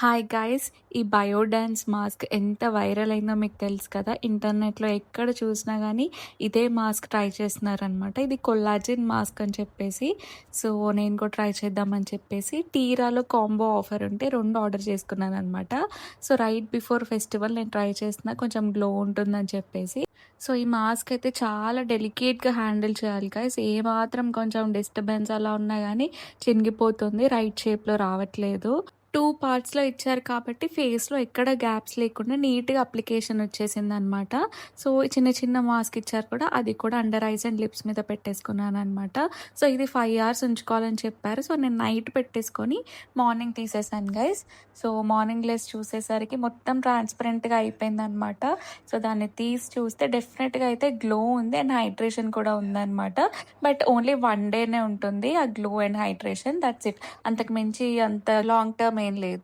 Hi guys! ఈ బయోడాన్స్ mask ఎంత viral అయిందో మీకు తెలుసు కదా! ఇంటర్నెట్‌లో ఎక్కడ చూసినా గానీ ఇదే మాస్క్ ట్రై చేస్తున్నారనమాట. ఇది కొల్లాజెన్ మాస్క్ అని చెప్పేసి. సో, నేను కూడా ట్రై చేద్దామని చెప్పేసి టీరాలో కాంబో ఆఫర్ ఉంటే 2 ఆర్డర్ చేసుకున్నాననమాట. సో, రైట్ బిఫోర్ ఫెస్టివల్ నేను ట్రై చేస్తున్నా కొంచెం గ్లో ఉంటుందని చెప్పేసి. సో, ఈ మాస్క్ అయితే చాలా డెలికేట్‌గా హ్యాండిల్ చేయాలి గైస్. ఏమాత్రం కొంచెం డిస్టర్బెన్స్ అలా ఉన్నా గానీ చినిగిపోతుంది. రైట్ షేప్‌లో రావట్లేదు. 2 పార్ట్స్‌లో ఇచ్చారు కాబట్టి ఫేస్‌లో ఎక్కడ గ్యాప్స్ లేకుండా నీట్‌గా అప్లికేషన్ వచ్చేసిందనమాట. సో, చిన్న చిన్న మాస్క్ ఇచ్చారు కూడా అది కూడా అండర్ ఐస్ అండ్ లిప్స్ మీద పెట్టేసుకున్నాననమాట. సో, ఇది 5 అవర్స్ ఉంచుకోవాలని చెప్పారు. సో, నేను నైట్ పెట్టేసుకొని మార్నింగ్ తీసేసాను గైస్. సో, మార్నింగ్ లేసి చూసేసరికి మొత్తం ట్రాన్స్‌పరెంట్‌గా అయిపోయిందనమాట. సో, దాన్ని తీసి చూస్తే డెఫినెట్‌గా అయితే గ్లో ఉంది అండ్ హైడ్రేషన్ కూడా ఉందనమాట. బట్ ఓన్లీ 1 డేనే ఉంటుంది ఆ glow and hydration that's it. అంతకు మించి అంత లాంగ్ టర్మ్ ఏం లేదు.